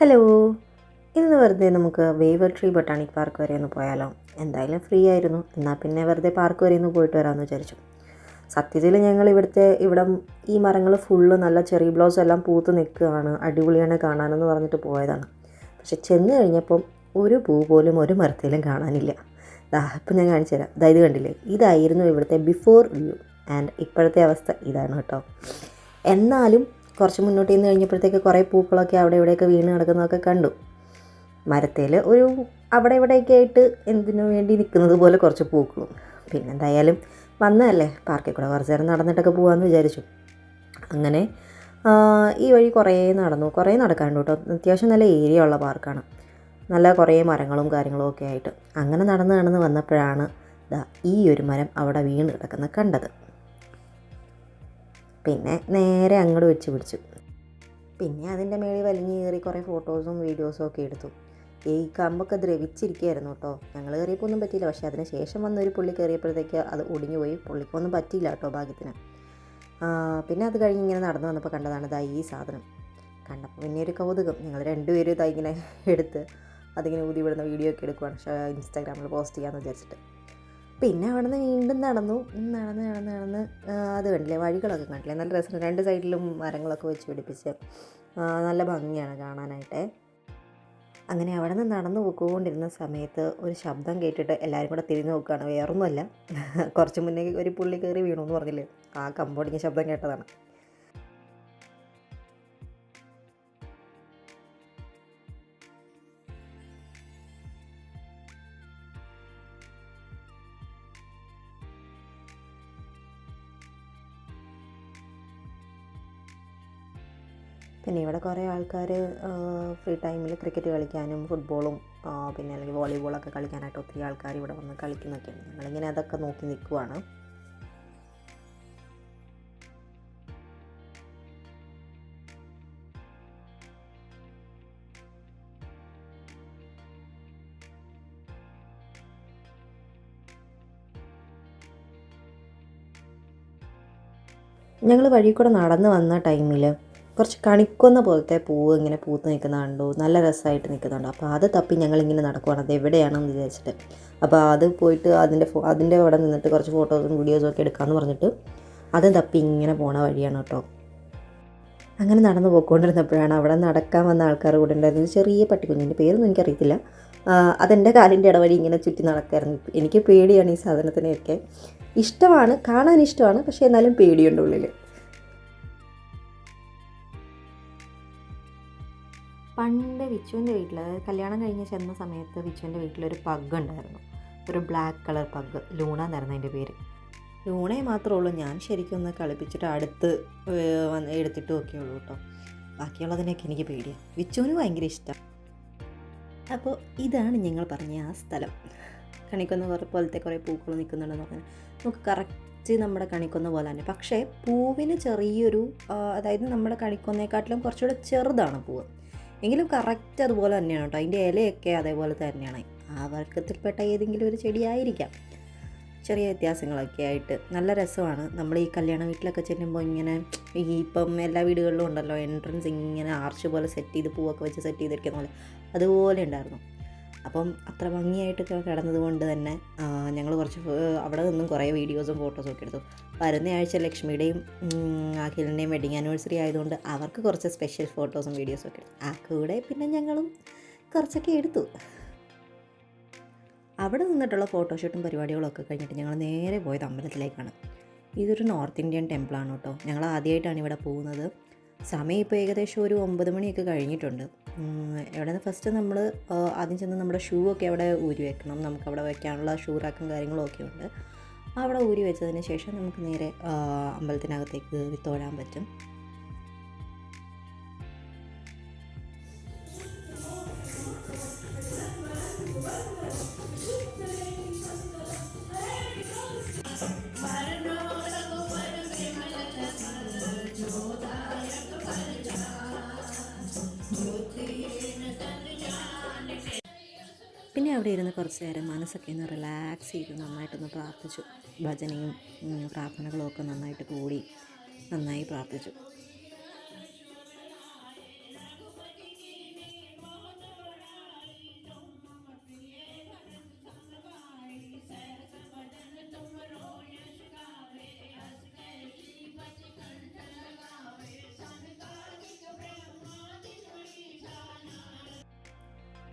Hello, ഇന്ന് വെറുതെ നമുക്ക് വേവർ ട്രീ ബൊട്ടാണിക് പാർക്ക് വരെ ഒന്ന് പോയാലോ? എന്തായാലും ഫ്രീ ആയിരുന്നു, എന്നാൽ പിന്നെ വെറുതെ പാർക്ക് വരെ ഒന്ന് പോയിട്ട് വരാമെന്ന് വിചാരിച്ചു. സത്യത്തിൽ ഞങ്ങൾ ഇവിടെ ഈ മരങ്ങൾ ഫുള്ള് നല്ല ചെറി ബ്ലോസം എല്ലാം പൂത്ത് നിൽക്കുകയാണ്, അടിപൊളിയാണ് കാണാനെന്ന് പറഞ്ഞിട്ട് പോയതാണ്. പക്ഷെ ചെന്ന് കഴിഞ്ഞപ്പം ഒരു പൂ പോലും ഒരു മരത്തിലും കാണാനില്ല. ഇപ്പം ഞാൻ കാണിച്ചു തരാം. ഇത് കണ്ടില്ലേ, ഇതായിരുന്നു ഇവിടുത്തെ ബിഫോർ വ്യൂ ആൻഡ് ഇപ്പോഴത്തെ അവസ്ഥ ഇതാണ് കേട്ടോ. എന്നാലും കുറച്ച് മുന്നോട്ട് നിന്ന് കഴിഞ്ഞപ്പോഴത്തേക്ക് കുറേ പൂക്കളൊക്കെ അവിടെ ഇവിടെയൊക്കെ വീണ് കിടക്കുന്നതൊക്കെ കണ്ടു. മരത്തിൽ ഒരു അവിടെ ഇവിടെയൊക്കെ ആയിട്ട് എന്തിനു വേണ്ടി നിൽക്കുന്നത് പോലെ കുറച്ച് പൂക്കളും. പിന്നെ എന്തായാലും വന്നതല്ലേ, പാർക്കിൽ കൂടെ കുറച്ച് നേരം നടന്നിട്ടൊക്കെ പോകാമെന്ന് വിചാരിച്ചു. അങ്ങനെ ഈ വഴി കുറേ നടക്കാണ്ട് കേട്ടോ. അത്യാവശ്യം നല്ല ഏരിയ ഉള്ള പാർക്കാണ്, നല്ല കുറേ മരങ്ങളും കാര്യങ്ങളും ഒക്കെ ആയിട്ട്. അങ്ങനെ നടന്ന് വന്നപ്പോഴാണ് ഈ ഒരു മരം അവിടെ വീണ് കിടക്കുന്നത് കണ്ടത്. പിന്നെ നേരെ അങ്ങോട്ട് വെച്ച് പിടിച്ചു. പിന്നെ അതിൻ്റെ മേളിൽ വലിഞ്ഞ് കയറി കുറേ ഫോട്ടോസും വീഡിയോസും ഒക്കെ എടുത്തു. ഈ കമ്പൊക്കെ ദ്രവിച്ചിരിക്കുകയായിരുന്നു കേട്ടോ. ഞങ്ങൾ കയറിയപ്പോൾ ഒന്നും പറ്റിയില്ല, പക്ഷേ അതിന് ശേഷം വന്നൊരു പുള്ളി കയറിയപ്പോഴത്തേക്ക് അത് ഒടിഞ്ഞു പോയി. പുള്ളിക്കൊന്നും പറ്റിയില്ല കേട്ടോ, ഭാഗ്യത്തിന്. പിന്നെ അത് കഴിഞ്ഞ് ഇങ്ങനെ നടന്നു വന്നപ്പോൾ കണ്ടതാണ് ഈ സാധനം. കണ്ടപ്പോൾ പിന്നെ ഒരു കൗതുകം. ഞങ്ങൾ രണ്ടുപേരും ഇങ്ങനെ എടുത്ത് അതിങ്ങനെ ഊതി വിടുന്ന വീഡിയോ ഒക്കെ എടുക്കുവാണ്, ഇൻസ്റ്റാഗ്രാമിൽ പോസ്റ്റ് ചെയ്യാമെന്ന് വിചാരിച്ചിട്ട്. പിന്നെ അവിടെ നിന്ന് വീണ്ടും നടന്ന് അത് കണ്ടില്ലേ, വഴികളൊക്കെ കണ്ടില്ലേ, നല്ല രസം. രണ്ട് സൈഡിലും മരങ്ങളൊക്കെ വെച്ച് പിടിപ്പിച്ച് നല്ല ഭംഗിയാണ് കാണാനായിട്ട്. അങ്ങനെ അവിടെ നിന്ന് നടന്നു പോയിക്കൊണ്ടിരുന്ന സമയത്ത് ഒരു ശബ്ദം കേട്ടിട്ട് എല്ലാവരും കൂടെ തിരിഞ്ഞു നോക്കുകയാണ്. വേറൊന്നുമല്ല, കുറച്ച് മുന്നേ ഒരു പുള്ളി കയറി വീണു എന്ന് പറഞ്ഞില്ലേ, ആ കമ്പൊടിഞ്ഞ ശബ്ദം കേട്ടതാണ്. പിന്നെ ഇവിടെ കുറേ ആൾക്കാർ ഫ്രീ ടൈമിൽ ക്രിക്കറ്റ് കളിക്കാനും ഫുട്ബോളും പിന്നെ അല്ലെങ്കിൽ വോളിബോളൊക്കെ കളിക്കാനായിട്ട് ഒത്തിരി ആൾക്കാർ ഇവിടെ വന്ന് കളിക്കുന്നൊക്കെയാണ്. ഞങ്ങളിങ്ങനെ അതൊക്കെ നോക്കി നിൽക്കുവാണ്. ഞങ്ങൾ വഴി കൂടെ നടന്നു വന്ന ടൈമിൽ കുറച്ച് കണിക്കൊന്ന പോലത്തെ പൂവ് ഇങ്ങനെ പൂത്ത് നിൽക്കുന്ന കണ്ടു, നല്ല രസമായിട്ട് നിൽക്കുന്നുണ്ട്. അപ്പോൾ അത് തപ്പി ഞങ്ങളിങ്ങനെ നടക്കുവാണ്, അത് എവിടെയാണെന്ന് വിചാരിച്ചിട്ട്. അപ്പോൾ അത് പോയിട്ട് അതിൻ്റെ അവിടെ നിന്നിട്ട് കുറച്ച് ഫോട്ടോസും വീഡിയോസും ഒക്കെ എടുക്കാമെന്ന് പറഞ്ഞിട്ട് അതും തപ്പി ഇങ്ങനെ പോണ വഴിയാണ് കേട്ടോ. അങ്ങനെ നടന്നു പോയിക്കൊണ്ടിരുന്നപ്പോഴാണ് അവിടെ നടക്കാൻ വന്ന ആൾക്കാർ കൂടെ ഉണ്ടായിരുന്നത്. ചെറിയ പട്ടിക്കുഞ്ഞിൻ്റെ പേരൊന്നും എനിക്കറിയത്തില്ല. അതെൻ്റെ കാലിൻ്റെ ഇടവഴി ഇങ്ങനെ ചുറ്റി നടക്കായിരുന്നു. എനിക്ക് പേടിയാണ് ഈ സാധനത്തിനെയൊക്കെ. ഇഷ്ടമാണ്, കാണാൻ ഇഷ്ടമാണ്, പക്ഷേ എന്നാലും പേടിയുണ്ട് ഉള്ളിൽ. പണ്ട് വിച്ചുവിൻ്റെ വീട്ടിൽ, അതായത് കല്യാണം കഴിഞ്ഞ് ചെന്ന സമയത്ത് വിച്ചുവിൻ്റെ വീട്ടിലൊരു പഗ് ഉണ്ടായിരുന്നു, ഒരു ബ്ലാക്ക് കളർ പഗ്. ലൂണ എന്നായിരുന്നു അതിൻ്റെ പേര്. ലൂണയെ മാത്രമേ ഉള്ളൂ ഞാൻ ശരിക്കും ഒന്ന് കളിപ്പിച്ചിട്ട് അടുത്ത് എടുത്തിട്ടും ഒക്കെ ഉള്ളൂ കേട്ടോ. ബാക്കിയുള്ളതിനൊക്കെ എനിക്ക് പേടിയാണ്. വിച്ചുവിന് ഭയങ്കര ഇഷ്ടം. അപ്പോൾ ഇതാണ് ഞങ്ങൾ പറഞ്ഞ ആ സ്ഥലം. കണിക്കൊന്ന പോലത്തെ കുറേ പൂക്കൾ നിൽക്കുന്നുണ്ടെന്ന് പറഞ്ഞാൽ നമുക്ക് കറക്റ്റ് നമ്മുടെ കണിക്കൊന്ന പോലെ തന്നെ. പക്ഷേ പൂവിന് ചെറിയൊരു, അതായത് നമ്മുടെ കണിക്കൊന്നേക്കാട്ടിലും കുറച്ചുകൂടെ ചെറുതാണ് പൂവ്, എങ്കിലും കറക്റ്റ് അതുപോലെ തന്നെയാണ് കേട്ടോ. അതിൻ്റെ ഇലയൊക്കെ അതേപോലെ തന്നെയാണ്. ആ വർഗത്തിൽപ്പെട്ട ഏതെങ്കിലും ഒരു ചെടിയായിരിക്കാം. ചെറിയ വ്യത്യാസങ്ങളൊക്കെ ആയിട്ട് നല്ല രസമാണ്. നമ്മൾ ഈ കല്യാണ വീട്ടിലൊക്കെ ചെല്ലുമ്പോൾ ഇങ്ങനെ ഇപ്പം എല്ലാ വീടുകളിലും ഉണ്ടല്ലോ എൻട്രൻസ് ഇങ്ങനെ ആർച്ച് പോലെ സെറ്റ് ചെയ്ത് പൂവൊക്കെ വെച്ച് സെറ്റ് ചെയ്തിരിക്കുന്ന പോലെ, അതുപോലെ ഉണ്ടായിരുന്നു. അപ്പം അത്ര ഭംഗിയായിട്ട് കിടന്നത് കൊണ്ട് തന്നെ ഞങ്ങൾ കുറച്ച് അവിടെ നിന്നും കുറേ വീഡിയോസും ഫോട്ടോസും ഒക്കെ എടുത്തു. വരുന്ന ആഴ്ച ലക്ഷ്മിയുടെയും അഖിലിൻ്റെയും വെഡിങ് ആനിവേഴ്സറി ആയതുകൊണ്ട് അവർക്ക് കുറച്ച് സ്പെഷ്യൽ ഫോട്ടോസും വീഡിയോസും ഒക്കെ എടുത്തു. ആ കൂടെ പിന്നെ ഞങ്ങളും കുറച്ചൊക്കെ എടുത്തു. അവിടെ നിന്നിട്ടുള്ള ഫോട്ടോഷൂട്ടും പരിപാടികളൊക്കെ കഴിഞ്ഞിട്ട് ഞങ്ങൾ നേരെ പോയത് അമ്പലത്തിലേക്കാണ്. ഇതൊരു നോർത്ത് ഇന്ത്യൻ ടെമ്പിളാണ് കേട്ടോ. ഞങ്ങൾ ആദ്യമായിട്ടാണ് ഇവിടെ പോകുന്നത്. സമയം ഇപ്പോൾ ഏകദേശം ഒരു 9 മണിയൊക്കെ കഴിഞ്ഞിട്ടുണ്ട്. ഇവിടെ നിന്ന് ഫസ്റ്റ് നമ്മൾ ആദ്യം ചെന്ന് നമ്മുടെ ഷൂ ഒക്കെ അവിടെ ഊരി വെക്കണം. നമുക്കവിടെ വയ്ക്കാനുള്ള ഷൂ റാക്കും കാര്യങ്ങളും ഒക്കെ ഉണ്ട്. അവിടെ ഊരി വെച്ചതിന് ശേഷം നമുക്ക് നേരെ അമ്പലത്തിനകത്തേക്ക് കയറി തൊഴാൻ പറ്റും. പിന്നെ അവിടെ ഇരുന്ന് കുറച്ച് നേരം മനസ്സൊക്കെ ഒന്ന് റിലാക്സ് ചെയ്ത് നന്നായിട്ടൊന്ന് പ്രാർത്ഥിച്ചു. ഭജനയും പ്രാർത്ഥനകളും ഒക്കെ നന്നായിട്ട് കൂടി നന്നായി പ്രാർത്ഥിച്ചു.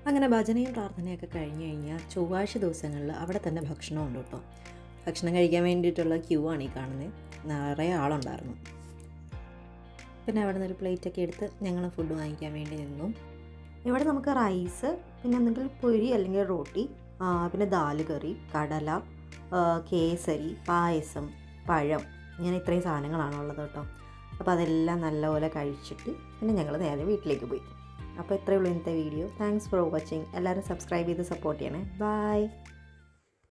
അങ്ങനെ ഭജനയും പ്രാർത്ഥനയൊക്കെ കഴിഞ്ഞ് കഴിഞ്ഞാൽ ചൊവ്വാഴ്ച ദിവസങ്ങളിൽ അവിടെ തന്നെ ഭക്ഷണം ഉണ്ട് കേട്ടോ. ഭക്ഷണം കഴിക്കാൻ വേണ്ടിയിട്ടുള്ള ക്യൂ ആണ് ഈ കാണുന്നത്. നിറയെ ആളുണ്ടായിരുന്നു. പിന്നെ അവിടെ നിന്നൊരു പ്ലേറ്റൊക്കെ എടുത്ത് ഞങ്ങൾ ഫുഡ് വാങ്ങിക്കാൻ വേണ്ടി നിന്നു. ഇവിടെ നമുക്ക് റൈസ്, പിന്നെ എന്തെങ്കിലും പൊരി അല്ലെങ്കിൽ റോട്ടി, പിന്നെ ദാൽ കറി, കടല, കേസരി, പായസം, പഴം, ഇങ്ങനെ ഇത്രയും സാധനങ്ങളാണുള്ളത് കേട്ടോ. അപ്പോൾ അതെല്ലാം നല്ലപോലെ കഴിച്ചിട്ട് പിന്നെ ഞങ്ങൾ നേരെ വീട്ടിലേക്ക് പോയി. അപ്പോൾ ഇത്രയേ ഉള്ളൂ ഇന്നത്തെ വീഡിയോ. Thanks for watching. എല്ലാവരും സബ്സ്ക്രൈബ് ചെയ്ത് സപ്പോർട്ട് ചെയ്യണേ. ബൈ.